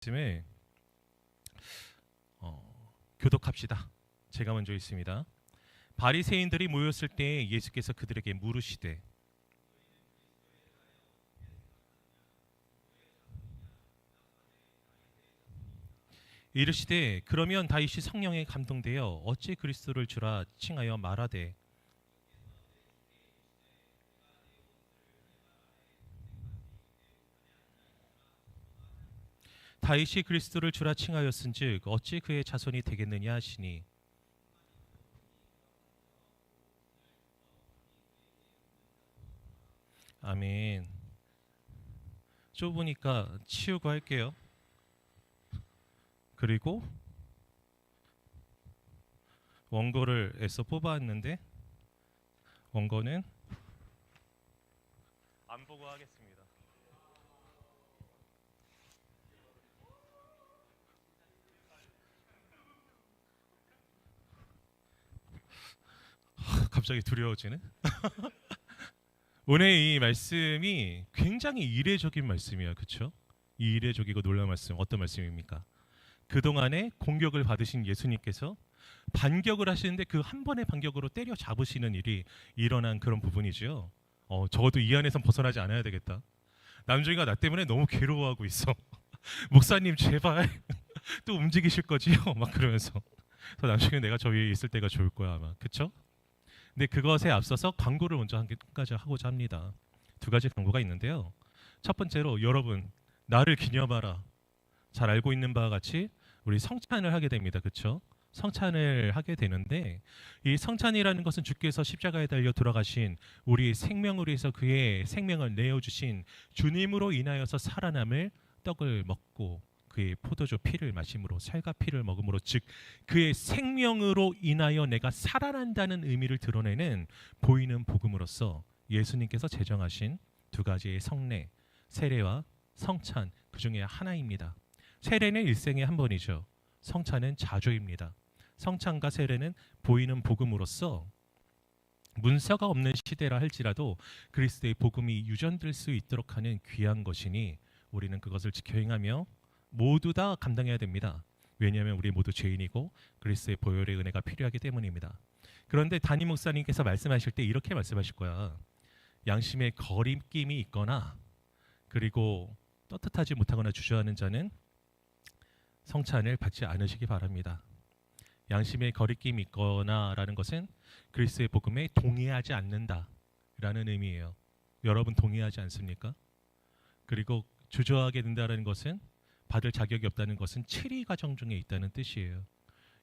말씀을 교독합시다. 제가 먼저 읽습니다. 바리새인들이 모였을 때 예수께서 그들에게 물으시되 이르시되 그러면 다윗이 성령에 감동되어 어찌 그리스도를 주라 칭하여 말하되 다윗이 그리스도를 주라 칭하였은즉 어찌 그의 자손이 되겠느냐 하시니 아멘. 좁으니까 치우고 할게요. 그리고 원고를 애써 뽑아왔는데 원고는 안 보고 하겠습니다. 갑자기 두려워지네. 오늘 이 말씀이 굉장히 이례적인 말씀이에요. 그렇죠? 이례적이고 놀라운 말씀. 어떤 말씀입니까? 그동안에 공격을 받으신 예수님께서 반격을 하시는데 그 한 번의 반격으로 때려 잡으시는 일이 일어난 그런 부분이죠. 적어도 이 안에선 벗어나지 않아야 되겠다. 남종이가 나 때문에 너무 괴로워하고 있어. 목사님 제발 또 움직이실 거지요? 막 그러면서 남종이 내가 저 위에 있을 때가 좋을 거야 아마. 그렇죠? 근데 그것에 앞서서 광고를 먼저 한 가지 하고자 합니다. 두 가지 광고가 있는데요. 첫 번째로 여러분 나를 기념하라. 잘 알고 있는 바와 같이 우리 성찬을 하게 됩니다. 그렇죠? 성찬을 하게 되는데 이 성찬이라는 것은 주께서 십자가에 달려 돌아가신 우리 생명을 위해서 그의 생명을 내어주신 주님으로 인하여서 살아남을 떡을 먹고 그의 포도주 피를 마심으로 살과 피를 먹음으로 즉 그의 생명으로 인하여 내가 살아난다는 의미를 드러내는 보이는 복음으로서 예수님께서 제정하신 두 가지의 성례, 세례와 성찬 그 중에 하나입니다. 세례는 일생에 한 번이죠. 성찬은 자주입니다. 성찬과 세례는 보이는 복음으로서 문서가 없는 시대라 할지라도 그리스도의 복음이 유전될 수 있도록 하는 귀한 것이니 우리는 그것을 지켜 행하며 모두 다 감당해야 됩니다. 왜냐하면 우리 모두 죄인이고 그리스도의 보혈의 은혜가 필요하기 때문입니다. 그런데 담임 목사님께서 말씀하실 때 이렇게 말씀하실 거야. 양심에 거리낌이 있거나 그리고 떳떳하지 못하거나 주저하는 자는 성찬을 받지 않으시기 바랍니다. 양심에 거리낌이 있거나라는 것은 그리스도의 복음에 동의하지 않는다라는 의미예요. 여러분 동의하지 않습니까? 그리고 주저하게 된다는 것은 받을 자격이 없다는 것은 7위 과정 중에 있다는 뜻이에요.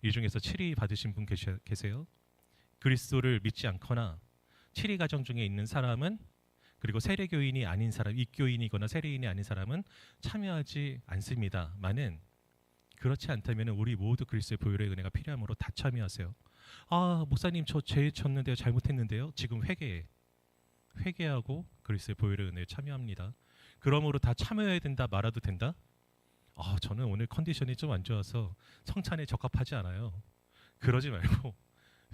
이 중에서 7위 받으신 분 계세요? 그리스도를 믿지 않거나 7위 과정 중에 있는 사람은 그리고 세례교인이 아닌 사람, 입교인이거나 세례인이 아닌 사람은 참여하지 않습니다만은 그렇지 않다면 우리 모두 그리스도의 보혈의 은혜가 필요하므로 다 참여하세요. 아 목사님 저 죄 졌는데요, 잘못했는데요. 지금 회개하고 그리스도의 보혈의 은혜에 참여합니다. 그러므로 다 참여해야 된다 말아도 된다? 저는 오늘 컨디션이 좀 안 좋아서 성찬에 적합하지 않아요. 그러지 말고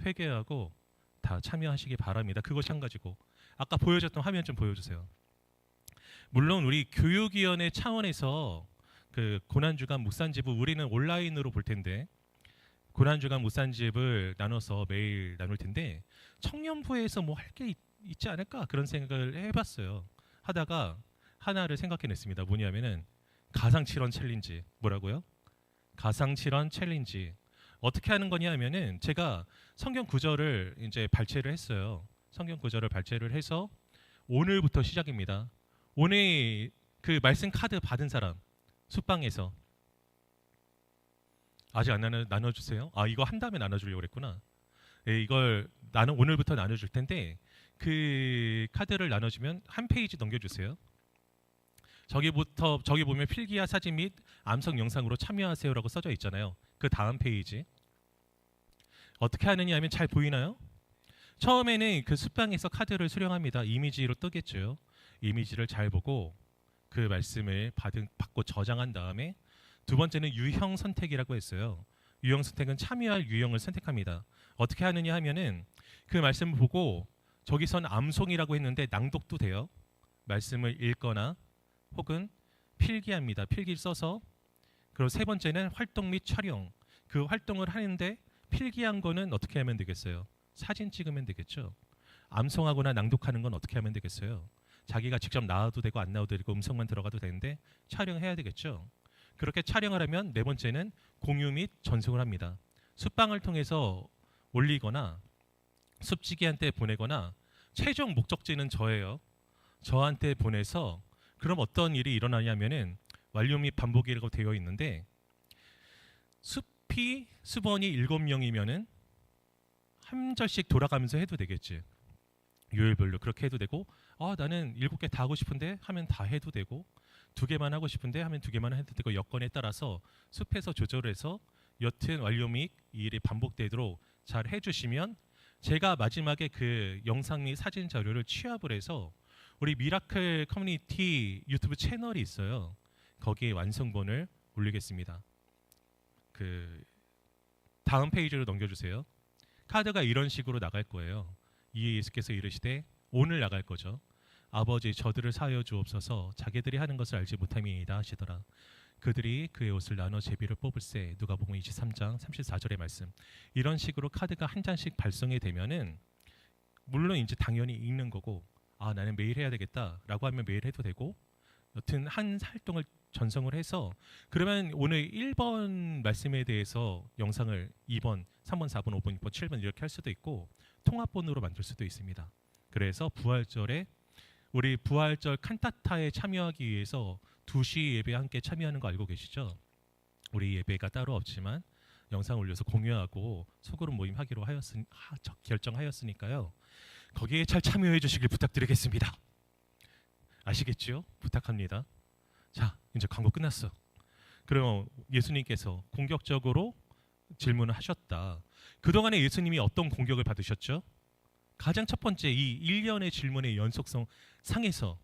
회개하고 다 참여하시기 바랍니다. 그것이 한 가지고 아까 보여줬던 화면 좀 보여주세요. 물론 우리 교육위원회 차원에서 그 고난주간 묵산집을 우리는 온라인으로 볼 텐데 고난주간 묵산집을 나눠서 매일 나눌 텐데 청년부에서 뭐 할 게 있지 않을까 그런 생각을 해봤어요. 하다가 하나를 생각해냈습니다. 뭐냐면은 가상칠원 챌린지. 뭐라고요? 가상칠원 챌린지. 어떻게 하는 거냐 하면은 제가 성경 구절을 이제 발췌를 했어요. 성경 구절을 발췌를 해서 오늘부터 시작입니다. 오늘 그 말씀 카드 받은 사람 숫방에서 아직 안 나눠주세요. 이거 한 다음에 나눠주려고 그랬구나. 이걸 오늘부터 나눠줄 텐데 그 카드를 나눠주면 한 페이지 넘겨주세요. 저기 보면 필기와 사진 및 암송 영상으로 참여하세요라고 써져 있잖아요. 그 다음 페이지 어떻게 하느냐 하면 잘 보이나요? 처음에는 그 숫방에서 카드를 수령합니다. 이미지로 뜨겠죠. 이미지를 잘 보고 그 말씀을 받고 저장한 다음에 두 번째는 유형 선택이라고 했어요. 유형 선택은 참여할 유형을 선택합니다. 어떻게 하느냐 하면은 그 말씀을 보고 저기선 암송이라고 했는데 낭독도 돼요. 말씀을 읽거나 혹은 필기합니다. 필기를 써서 그리고 세 번째는 활동 및 촬영. 그 활동을 하는데 필기한 거는 어떻게 하면 되겠어요? 사진 찍으면 되겠죠. 암송하거나 낭독하는 건 어떻게 하면 되겠어요? 자기가 직접 나와도 되고 안 나와도 되고 음성만 들어가도 되는데 촬영해야 되겠죠. 그렇게 촬영을 하면 네 번째는 공유 및 전송을 합니다. 숲방을 통해서 올리거나 숲지기한테 보내거나 최종 목적지는 저예요. 저한테 보내서 그럼 어떤 일이 일어나냐면은 완료 및 반복이라고 되어 있는데 숲원이 7명이면은 한 절씩 돌아가면서 해도 되겠지. 요일별로 그렇게 해도 되고 나는 7개 다 하고 싶은데 하면 다 해도 되고 2개만 하고 싶은데 하면 2개만 해도 되고 여건에 따라서 숲에서 조절해서 여튼 완료 및 이 일이 반복되도록 잘 해주시면 제가 마지막에 그 영상 및 사진 자료를 취합을 해서 우리 미라클 커뮤니티 유튜브 채널이 있어요. 거기에 완성본을 올리겠습니다. 그 다음 페이지로 넘겨주세요. 카드가 이런 식으로 나갈 거예요. 이에 예수께서 이르시되 오늘 나갈 거죠. 아버지 저들을 사하여 주옵소서 자기들이 하는 것을 알지 못함이니이다 하시더라. 그들이 그의 옷을 나눠 제비를 뽑을세. 누가복음 23장 34절의 말씀. 이런 식으로 카드가 한 장씩 발송이 되면은 물론 이제 당연히 읽는 거고 나는 매일 해야 되겠다라고 하면 매일 해도 되고 여튼 한 활동을 전송을 해서 그러면 오늘 1번 말씀에 대해서 영상을 2번, 3번, 4번, 5번, 6번, 7번 이렇게 할 수도 있고 통합본으로 만들 수도 있습니다. 그래서 부활절에 우리 부활절 칸타타에 참여하기 위해서 2시 예배 함께 참여하는 거 알고 계시죠? 우리 예배가 따로 없지만 영상 올려서 공유하고 소그룹 모임 하기로 결정하였으니까요. 거기에 잘 참여해 주시길 부탁드리겠습니다. 아시겠죠? 부탁합니다. 자, 이제 광고 끝났어. 그럼 예수님께서 공격적으로 질문을 하셨다. 그동안에 예수님이 어떤 공격을 받으셨죠? 가장 첫 번째 이 일련의 질문의 연속성 상에서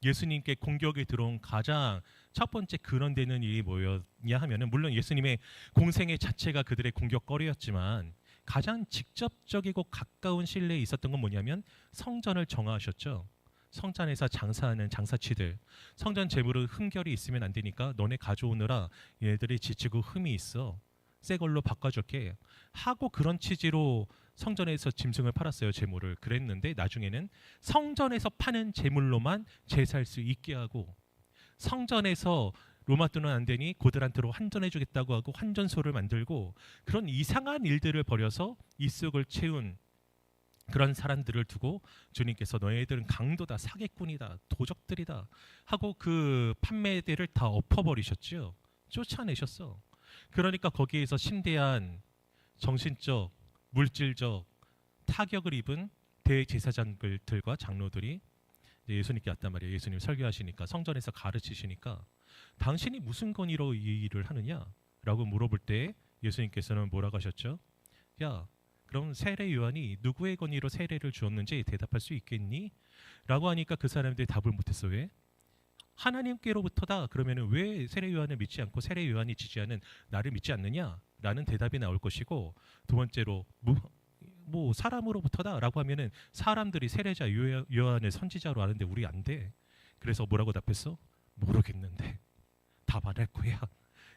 예수님께 공격이 들어온 가장 첫 번째 근원되는 일이 뭐였냐 하면은 물론 예수님의 공생애 자체가 그들의 공격거리였지만 가장 직접적이고 가까운 신뢰에 있었던 건 뭐냐면 성전을 정화하셨죠. 성전에서 장사하는 장사치들 성전 재물은 흠결이 있으면 안 되니까 너네 가져오느라 얘네들이 지치고 흠이 있어 새 걸로 바꿔줄게 하고 그런 취지로 성전에서 짐승을 팔았어요. 재물을 그랬는데 나중에는 성전에서 파는 재물로만 제사할 수 있게 하고 성전에서 로마 돈은 안 되니 고들한테로 환전해주겠다고 하고 환전소를 만들고 그런 이상한 일들을 벌여서 입속을 채운 그런 사람들을 두고 주님께서 너희들은 강도다 사기꾼이다 도적들이다 하고 그 판매대를 다 엎어버리셨죠. 쫓아내셨어. 그러니까 거기에서 심대한 정신적 물질적 타격을 입은 대제사장들과 장로들이 예수님께 왔단 말이에요. 예수님 설교하시니까 성전에서 가르치시니까 당신이 무슨 권위로 이 일을 하느냐라고 물어볼 때 예수님께서는 뭐라고 하셨죠? 야 그럼 세례 요한이 누구의 권위로 세례를 주었는지 대답할 수 있겠니? 라고 하니까 그 사람들이 답을 못했어. 왜? 하나님께로부터다. 그러면 왜 세례 요한을 믿지 않고 세례 요한이 지지하는 나를 믿지 않느냐? 라는 대답이 나올 것이고 두 번째로 뭐 사람으로부터다 라고 하면은 사람들이 세례자 요한을 선지자로 아는데 우리 안 돼. 그래서 뭐라고 답했어? 모르겠는데 답 안 할 거야.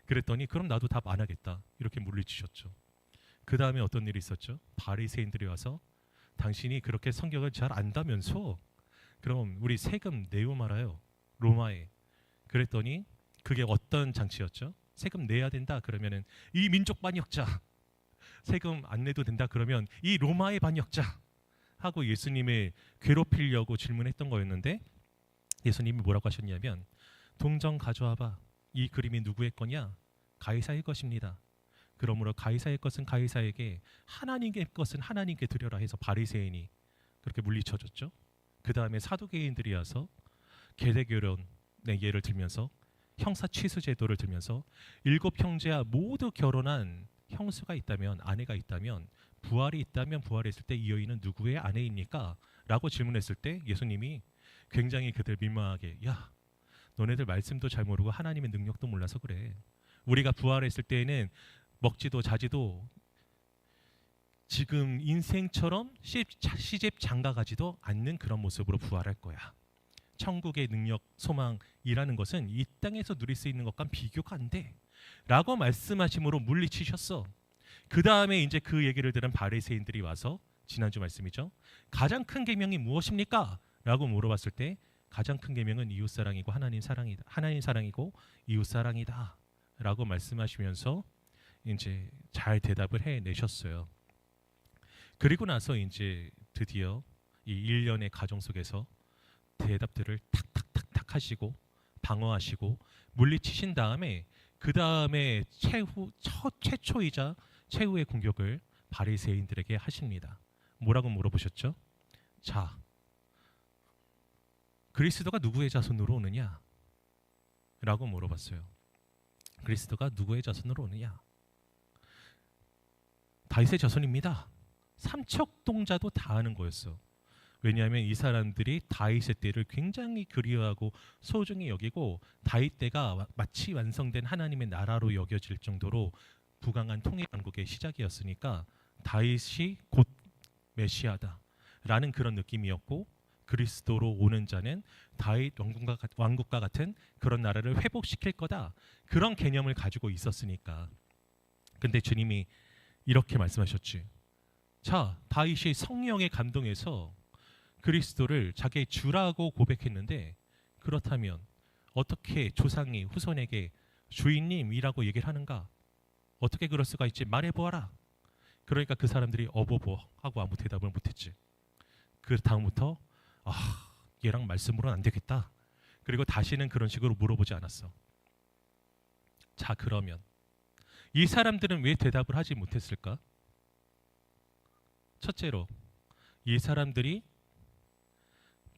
그랬더니 그럼 나도 답 안 하겠다. 이렇게 물리치셨죠. 그 다음에 어떤 일이 있었죠? 바리새인들이 와서 당신이 그렇게 성경을 잘 안다면서 그럼 우리 세금 내요 말아요. 로마에. 그랬더니 그게 어떤 장치였죠? 세금 내야 된다 그러면은 이 민족 반역자 세금 안 내도 된다 그러면 이 로마의 반역자 하고 예수님을 괴롭히려고 질문했던 거였는데 예수님이 뭐라고 하셨냐면 동전 가져와봐. 이 그림이 누구의 거냐? 가이사의 것입니다. 그러므로 가이사의 것은 가이사에게 하나님의 것은 하나님께 드려라 해서 바리새인이 그렇게 물리쳐줬죠. 그 다음에 사두개인들이 와서 계대결혼의 예를 들면서 형사 취수 제도를 들면서 7형제와 모두 결혼한 형수가 있다면 아내가 있다면 부활이 있다면 부활했을 때 이 여인은 누구의 아내입니까? 라고 질문했을 때 예수님이 굉장히 그들 민망하게 야 너네들 말씀도 잘 모르고 하나님의 능력도 몰라서 그래. 우리가 부활했을 때에는 먹지도 자지도 지금 인생처럼 시집 장가가지도 않는 그런 모습으로 부활할 거야. 천국의 능력, 소망이라는 것은 이 땅에서 누릴 수 있는 것과 비교가 안 돼. 라고 말씀하심으로 물리치셨어. 그 다음에 이제 그 얘기를 들은 바리새인들이 와서 지난주 말씀이죠. 가장 큰 계명이 무엇입니까? 라고 물어봤을 때 가장 큰 계명은 이웃 사랑이고 하나님 사랑이다. 하나님 사랑이고 이웃 사랑이다. 라고 말씀하시면서 이제 잘 대답을 해내셨어요. 그리고 나서 이제 드디어 이 1년의 가정 속에서 대답들을 탁탁탁탁 하시고 방어하시고 물리치신 다음에 그 다음에 최초이자 최후의 공격을 바리새인들에게 하십니다. 뭐라고 물어보셨죠? 자, 그리스도가 누구의 자손으로 오느냐? 라고 물어봤어요. 그리스도가 누구의 자손으로 오느냐? 다윗의 자손입니다. 삼척동자도 다 아는 거였어. 왜냐하면 이 사람들이 다윗의 때를 굉장히 그리워하고 소중히 여기고 다윗 때가 마치 완성된 하나님의 나라로 여겨질 정도로 부강한 통일 왕국의 시작이었으니까 다윗이 곧 메시아다라는 그런 느낌이었고 그리스도로 오는 자는 다윗 왕국과 같은 그런 나라를 회복시킬 거다. 그런 개념을 가지고 있었으니까. 근데 주님이 이렇게 말씀하셨지. 자, 다윗이 성령에 감동해서 그리스도를 자기의 주라고 고백했는데 그렇다면 어떻게 조상이 후손에게 주인님이라고 얘기를 하는가? 어떻게 그럴 수가 있지? 말해보아라. 그러니까 그 사람들이 어버버 하고 아무 대답을 못했지. 그 다음부터 얘랑 말씀으로는 안 되겠다. 그리고 다시는 그런 식으로 물어보지 않았어. 자, 그러면 이 사람들은 왜 대답을 하지 못했을까? 첫째로 이 사람들이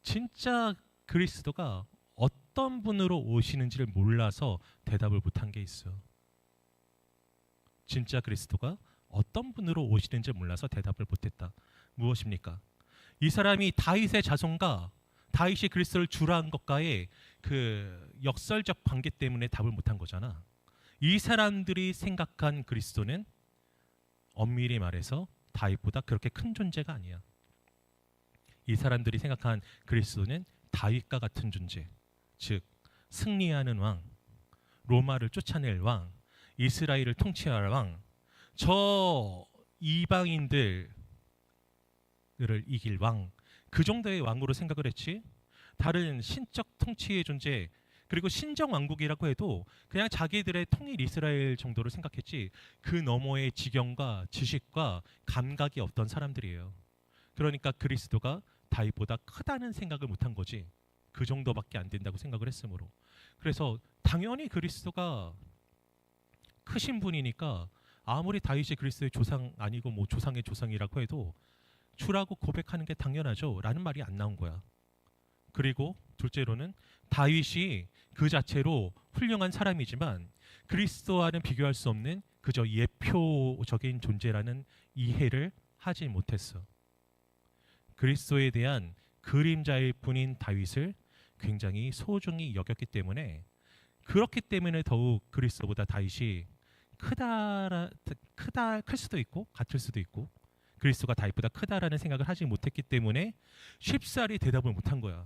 진짜 그리스도가 어떤 분으로 오시는지를 몰라서 대답을 못한 게 있어. 진짜 그리스도가 어떤 분으로 오시는지 몰라서 대답을 못했다. 무엇입니까? 이 사람이 다윗의 자손과 다윗이 그리스도를 주라 한 것과의 그 역설적 관계 때문에 답을 못한 거잖아. 이 사람들이 생각한 그리스도는 엄밀히 말해서 다윗보다 그렇게 큰 존재가 아니야. 이 사람들이 생각한 그리스도는 다윗과 같은 존재, 즉 승리하는 왕, 로마를 쫓아낼 왕, 이스라엘을 통치할 왕, 저 이방인들을 이길 왕, 그 정도의 왕으로 생각을 했지. 다른 신적 통치의 존재, 그리고 신정 왕국이라고 해도 그냥 자기들의 통일 이스라엘 정도를 생각했지 그 너머의 지경과 지식과 감각이 없던 사람들이에요. 그러니까 그리스도가 다윗보다 크다는 생각을 못한 거지. 그 정도밖에 안 된다고 생각을 했으므로. 그래서 당연히 그리스도가 크신 분이니까 아무리 다윗이 그리스도의 조상 아니고 뭐 조상의 조상이라고 해도 주라고 고백하는 게 당연하죠 라는 말이 안 나온 거야. 그리고 둘째로는 다윗이 그 자체로 훌륭한 사람이지만 그리스도와는 비교할 수 없는 그저 예표적인 존재라는 이해를 하지 못했어. 그리스도에 대한 그림자일 뿐인 다윗을 굉장히 소중히 여겼기 때문에 그렇기 때문에 더욱 그리스도보다 다윗이 클 수도 있고 같을 수도 있고 그리스도가 다윗보다 크다라는 생각을 하지 못했기 때문에 쉽사리 대답을 못한 거야.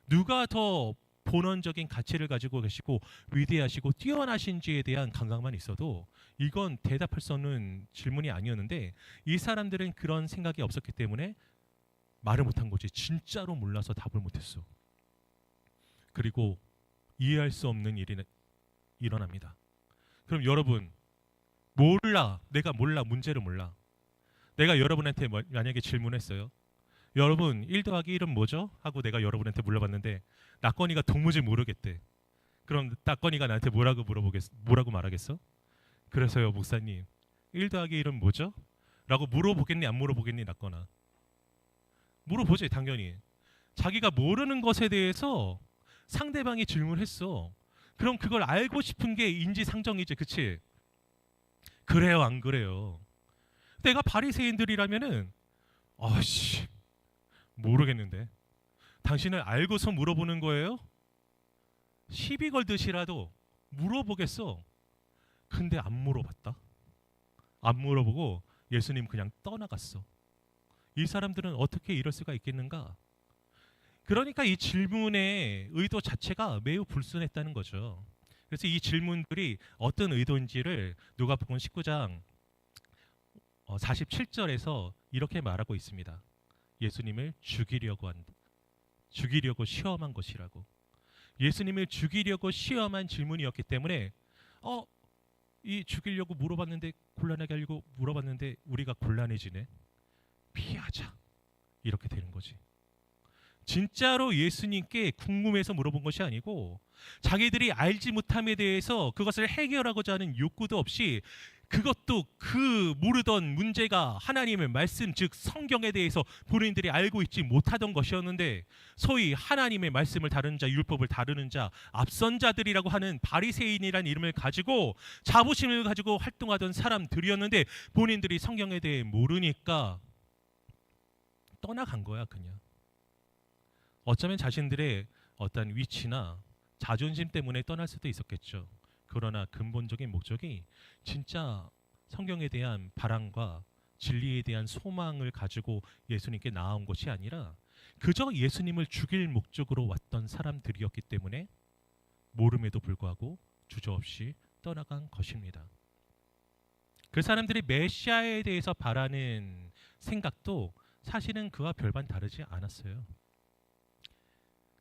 누가 더 본원적인 가치를 가지고 계시고 위대하시고 뛰어나신지에 대한 감각만 있어도 이건 대답할 수 없는 질문이 아니었는데 이 사람들은 그런 생각이 없었기 때문에 말을 못한 거지. 진짜로 몰라서 답을 못했어. 그리고 이해할 수 없는 일이 일어납니다. 그럼 여러분 몰라, 내가 몰라, 문제를 몰라. 내가 여러분한테 만약에 질문했어요. 여러분 1 더하기 1은 뭐죠? 하고 내가 여러분한테 물어봤는데 낙건이가 도무지 모르겠대. 그럼 낙건이가 나한테 뭐라고 말하겠어? 그래서요 목사님 1 더하기 1은 뭐죠? 라고 물어보겠니 안 물어보겠니 낙건아? 물어보지 당연히. 자기가 모르는 것에 대해서 상대방이 질문했어. 그럼 그걸 알고 싶은 게 인지상정이지, 그치? 그래요 안 그래요? 내가 바리새인들이라면은 아씨 모르겠는데 당신을 알고서 물어보는 거예요? 시비 걸듯이라도 물어보겠어. 근데 안 물어봤다. 안 물어보고 예수님 그냥 떠나갔어. 이 사람들은 어떻게 이럴 수가 있겠는가? 그러니까 이 질문의 의도 자체가 매우 불순했다는 거죠. 그래서 이 질문들이 어떤 의도인지를 누가복음 19장 47절에서 이렇게 말하고 있습니다. 예수님을 죽이려고 시험한 것이라고. 예수님을 죽이려고 시험한 질문이었기 때문에 이 죽이려고 물어봤는데 곤란하게 하려고 물어봤는데 우리가 곤란해지네. 피하자. 이렇게 되는 거지. 진짜로 예수님께 궁금해서 물어본 것이 아니고 자기들이 알지 못함에 대해서 그것을 해결하고자 하는 욕구도 없이 그것도 그 모르던 문제가 하나님의 말씀 즉 성경에 대해서 본인들이 알고 있지 못하던 것이었는데 소위 하나님의 말씀을 다루는 자, 율법을 다루는 자, 앞선 자들이라고 하는 바리새인이라는 이름을 가지고 자부심을 가지고 활동하던 사람들이었는데 본인들이 성경에 대해 모르니까 떠나간 거야 그냥. 어쩌면 자신들의 어떤 위치나 자존심 때문에 떠날 수도 있었겠죠. 그러나 근본적인 목적이 진짜 성경에 대한 바람과 진리에 대한 소망을 가지고 예수님께 나아온 것이 아니라 그저 예수님을 죽일 목적으로 왔던 사람들이었기 때문에 모름에도 불구하고 주저없이 떠나간 것입니다. 그 사람들이 메시아에 대해서 바라는 생각도 사실은 그와 별반 다르지 않았어요.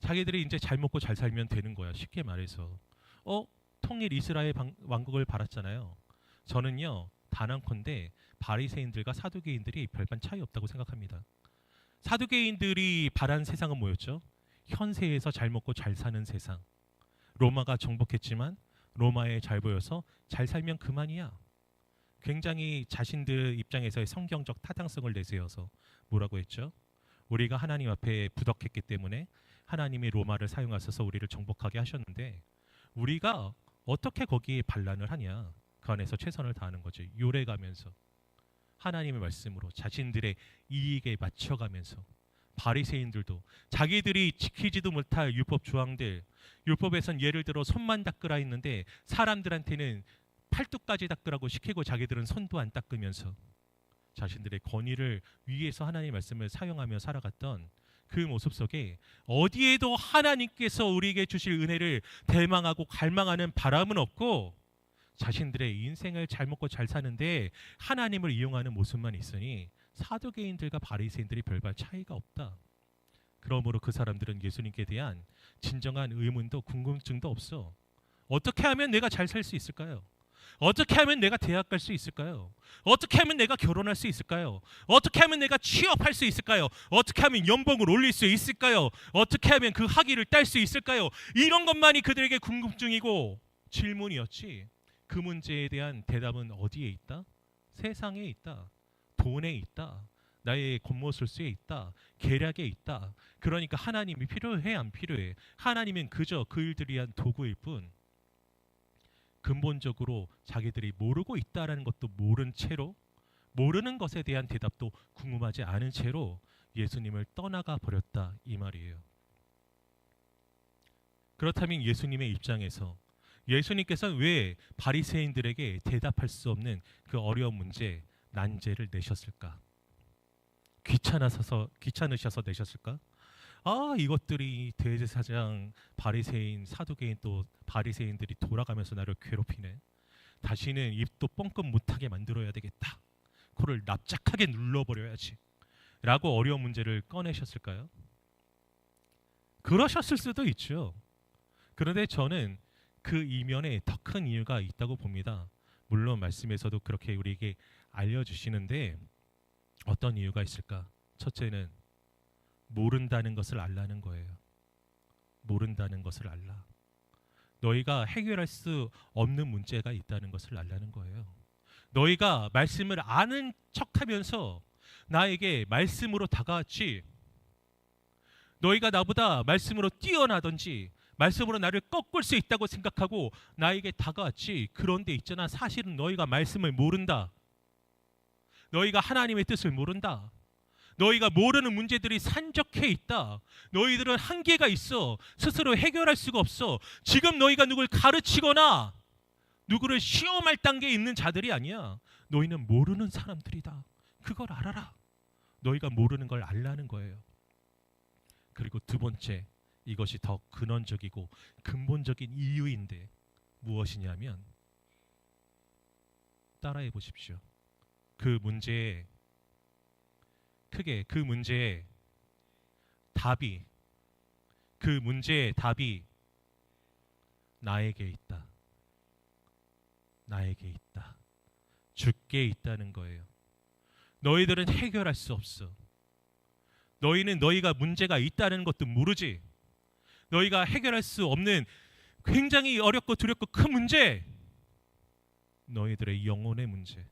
자기들이 이제 잘 먹고 잘 살면 되는 거야. 쉽게 말해서 통일 이스라엘 왕국을 바랐잖아요. 저는요 단언컨대 바리새인들과 사두개인들이 별반 차이 없다고 생각합니다. 사두개인들이 바란 세상은 뭐였죠? 현세에서 잘 먹고 잘 사는 세상. 로마가 정복했지만 로마에 잘 보여서 잘 살면 그만이야. 굉장히 자신들 입장에서의 성경적 타당성을 내세워서 뭐라고 했죠? 우리가 하나님 앞에 부덕했기 때문에 하나님이 로마를 사용하셔서 우리를 정복하게 하셨는데 우리가 어떻게 거기에 반란을 하냐. 그 안에서 최선을 다하는 거지. 요래가면서 하나님의 말씀으로 자신들의 이익에 맞춰가면서 바리새인들도 자기들이 지키지도 못할 율법 조항들, 율법에선 예를 들어 손만 닦으라 했는데 사람들한테는 팔뚝까지 닦으라고 시키고 자기들은 손도 안 닦으면서 자신들의 권위를 위해서 하나님의 말씀을 사용하며 살아갔던 그 모습 속에 어디에도 하나님께서 우리에게 주실 은혜를 대망하고 갈망하는 바람은 없고 자신들의 인생을 잘 먹고 잘 사는데 하나님을 이용하는 모습만 있으니 사두개인들과 바리새인들이 별반 차이가 없다. 그러므로 그 사람들은 예수님께 대한 진정한 의문도 궁금증도 없어. 어떻게 하면 내가 잘 살 수 있을까요? 어떻게 하면 내가 대학 갈 수 있을까요? 어떻게 하면 내가 결혼할 수 있을까요? 어떻게 하면 내가 취업할 수 있을까요? 어떻게 하면 연봉을 올릴 수 있을까요? 어떻게 하면 그 학위를 딸 수 있을까요? 이런 것만이 그들에게 궁금증이고 질문이었지. 그 문제에 대한 대답은 어디에 있다? 세상에 있다. 돈에 있다. 나의 겉모술수에 있다. 계략에 있다. 그러니까 하나님이 필요해 안 필요해? 하나님은 그저 그 일들을 위한 도구일 뿐 근본적으로 자기들이 모르고 있다라는 것도 모른 채로 모르는 것에 대한 대답도 궁금하지 않은 채로 예수님을 떠나가 버렸다 이 말이에요. 그렇다면 예수님의 입장에서 예수님께서는 왜 바리새인들에게 대답할 수 없는 그 어려운 문제 난제를 내셨을까? 귀찮으셔서 내셨을까? 이것들이 대제사장, 바리새인, 사두개인 또 바리새인들이 돌아가면서 나를 괴롭히네. 다시는 입도 뻥끗 못하게 만들어야 되겠다. 코를 납작하게 눌러버려야지. 라고 어려운 문제를 꺼내셨을까요? 그러셨을 수도 있죠. 그런데 저는 그 이면에 더 큰 이유가 있다고 봅니다. 물론 말씀에서도 그렇게 우리에게 알려주시는데 어떤 이유가 있을까? 첫째는 모른다는 것을 알라는 거예요. 모른다는 것을 알라. 너희가 해결할 수 없는 문제가 있다는 것을 알라는 거예요. 너희가 말씀을 아는 척하면서 나에게 말씀으로 다가왔지. 너희가 나보다 말씀으로 뛰어나든지 말씀으로 나를 꺾을 수 있다고 생각하고 나에게 다가왔지. 그런데 있잖아, 사실은 너희가 말씀을 모른다. 너희가 하나님의 뜻을 모른다. 너희가 모르는 문제들이 산적해 있다. 너희들은 한계가 있어. 스스로 해결할 수가 없어. 지금 너희가 누굴 가르치거나 누구를 시험할 단계에 있는 자들이 아니야. 너희는 모르는 사람들이다. 그걸 알아라. 너희가 모르는 걸 알라는 거예요. 그리고 두 번째, 이것이 더 근원적이고 근본적인 이유인데 무엇이냐면 따라해 보십시오. 그 문제에 크게 그 문제의 답이 나에게 있다. 나에게 있다. 주께 있다는 거예요. 너희들은 해결할 수 없어. 너희는 너희가 문제가 있다는 것도 모르지. 너희가 해결할 수 없는 굉장히 어렵고 두렵고 큰 문제, 너희들의 영혼의 문제,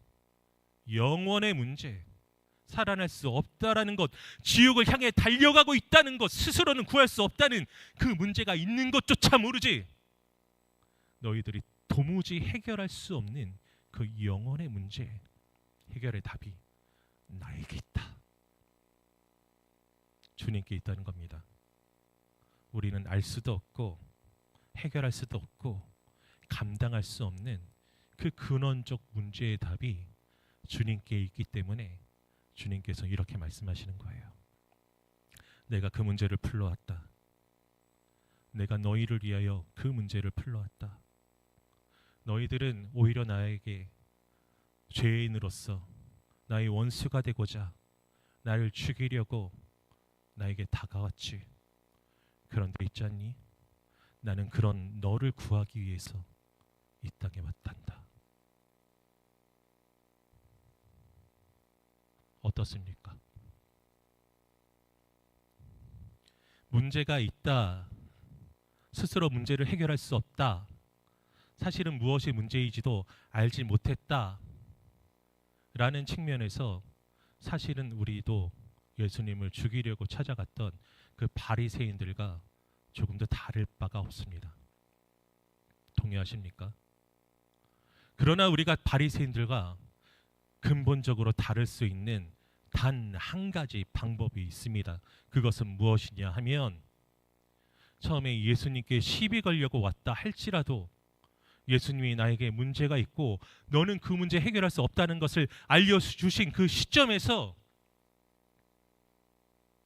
살아날 수 없다라는 것, 지옥을 향해 달려가고 있다는 것, 스스로는 구할 수 없다는 그 문제가 있는 것조차 모르지. 너희들이 도무지 해결할 수 없는 그 영혼의 문제, 해결의 답이 나에게 있다. 주님께 있다는 겁니다. 우리는 알 수도 없고 해결할 수도 없고 감당할 수 없는 그 근원적 문제의 답이 주님께 있기 때문에 주님께서 이렇게 말씀하시는 거예요. 내가 그 문제를 풀러왔다. 내가 너희를 위하여 그 문제를 풀러왔다. 너희들은 오히려 나에게 죄인으로서 나의 원수가 되고자 나를 죽이려고 나에게 다가왔지. 그런데 있지 않니? 나는 그런 너를 구하기 위해서 이 땅에 왔단다. 어떻습니까? 문제가 있다. 스스로 문제를 해결할 수 없다. 사실은 무엇이 문제이지도 알지 못했다. 라는 측면에서 사실은 우리도 예수님을 죽이려고 찾아갔던 그 바리새인들과 조금도 다를 바가 없습니다. 동의하십니까? 그러나 우리가 바리새인들과 근본적으로 다를 수 있는 단 한 가지 방법이 있습니다. 그것은 무엇이냐 하면 처음에 예수님께 시비 걸려고 왔다 할지라도 예수님이 나에게 문제가 있고 너는 그 문제 해결할 수 없다는 것을 알려주신 그 시점에서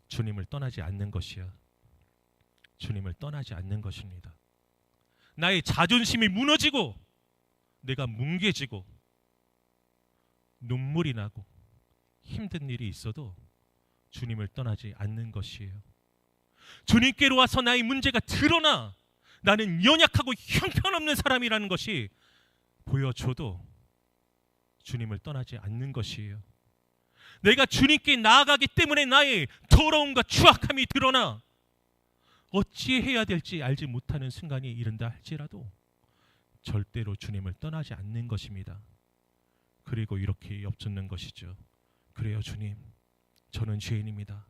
주님을 떠나지 않는 것이야. 주님을 떠나지 않는 것입니다. 나의 자존심이 무너지고 내가 뭉개지고 눈물이 나고 힘든 일이 있어도 주님을 떠나지 않는 것이에요. 주님께로 와서 나의 문제가 드러나 나는 연약하고 형편없는 사람이라는 것이 보여줘도 주님을 떠나지 않는 것이에요. 내가 주님께 나아가기 때문에 나의 더러움과 추악함이 드러나 어찌해야 될지 알지 못하는 순간이 이른다 할지라도 절대로 주님을 떠나지 않는 것입니다. 그리고 이렇게 엿듣는 것이죠. 그래요, 주님, 저는 죄인입니다.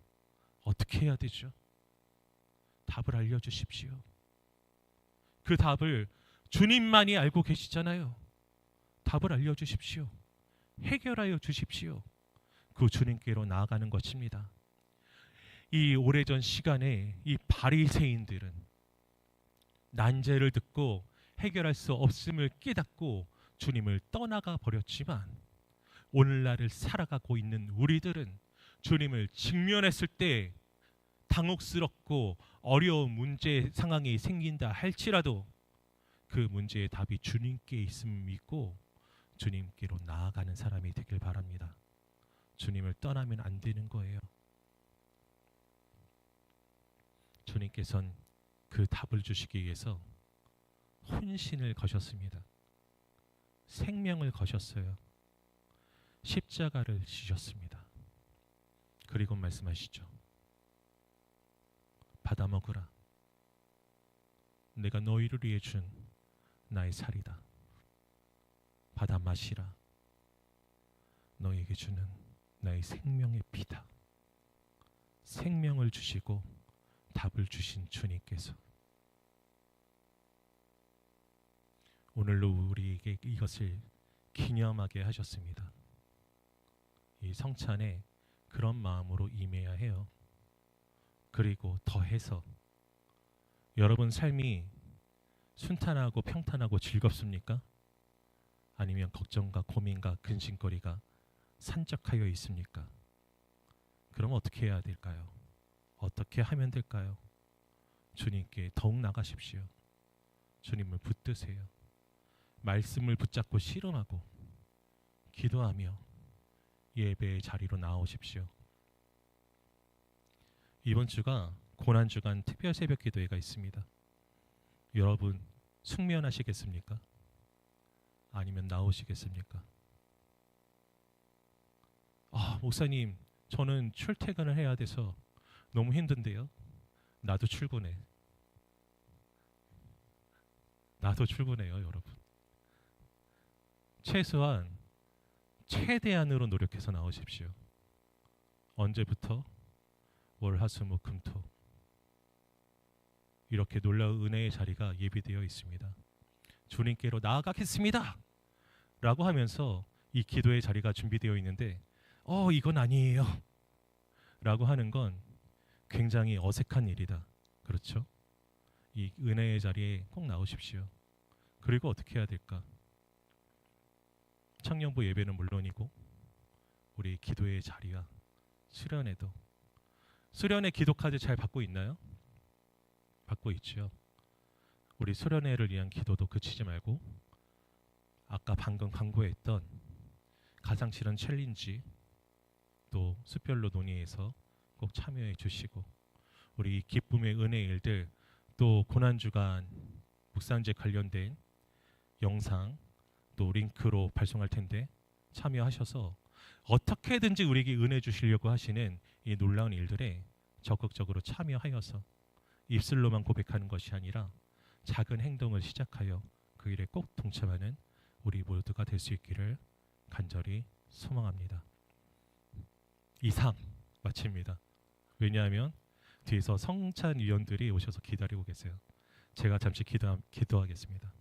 어떻게 해야 되죠? 답을 알려주십시오. 그 답을 주님만이 알고 계시잖아요. 답을 알려주십시오. 해결하여 주십시오. 그 주님께로 나아가는 것입니다. 이 오래전 시간에 이 바리새인들은 난제를 듣고 해결할 수 없음을 깨닫고 주님을 떠나가 버렸지만 오늘날을 살아가고 있는 우리들은 주님을 직면했을 때 당혹스럽고 어려운 문제 상황이 생긴다 할지라도 그 문제의 답이 주님께 있음을 믿고 주님께로 나아가는 사람이 되길 바랍니다. 주님을 떠나면 안 되는 거예요. 주님께서는 그 답을 주시기 위해서 혼신을 거셨습니다. 생명을 거셨어요. 십자가를 지셨습니다. 그리고 말씀하시죠. 받아 먹으라. 내가 너희를 위해 준 나의 살이다. 받아 마시라. 너희에게 주는 나의 생명의 피다. 생명을 주시고 답을 주신 주님께서 오늘로 우리에게 이것을 기념하게 하셨습니다. 이 성찬에 그런 마음으로 임해야 해요. 그리고 더해서 여러분 삶이 순탄하고 평탄하고 즐겁습니까? 아니면 걱정과 고민과 근심거리가 산적하여 있습니까? 그럼 어떻게 해야 될까요? 어떻게 하면 될까요? 주님께 더욱 나가십시오. 주님을 붙드세요. 말씀을 붙잡고 씨름하고 기도하며 예배의 자리로 나오십시오. 이번 주가 고난주간 특별 새벽 기도회가 있습니다. 여러분 숙면하시겠습니까? 아니면 나오시겠습니까? 목사님, 저는 출퇴근을 해야 돼서 너무 힘든데요. 나도 출근해. 나도 출근해요, 여러분. 최소한 최대한으로 노력해서 나오십시오. 언제부터? 월, 화, 수, 목, 금, 토. 이렇게 놀라운 은혜의 자리가 예비되어 있습니다. 주님께로 나아가겠습니다 라고 하면서 이 기도의 자리가 준비되어 있는데 이건 아니에요 라고 하는 건 굉장히 어색한 일이다. 그렇죠? 이 은혜의 자리에 꼭 나오십시오. 그리고 어떻게 해야 될까? 청년부 예배는 물론이고 우리 기도의 자리와 수련회도, 수련회 기도 카드 잘 받고 있나요? 받고 있죠. 우리 수련회를 위한 기도도 그치지 말고 아까 방금 광고했던 가장 싫은 챌린지 또 숫별로 논의해서 꼭 참여해 주시고, 우리 기쁨의 은혜 일들 또 고난주간 묵상제 관련된 영상 또 링크로 발송할 텐데 참여하셔서 어떻게든지 우리에게 은혜 주시려고 하시는 이 놀라운 일들에 적극적으로 참여하여서 입술로만 고백하는 것이 아니라 작은 행동을 시작하여 그 일에 꼭 동참하는 우리 모두가 될 수 있기를 간절히 소망합니다. 이상 마칩니다. 왜냐하면 뒤에서 성찬 위원들이 오셔서 기다리고 계세요. 제가 잠시 기도하겠습니다.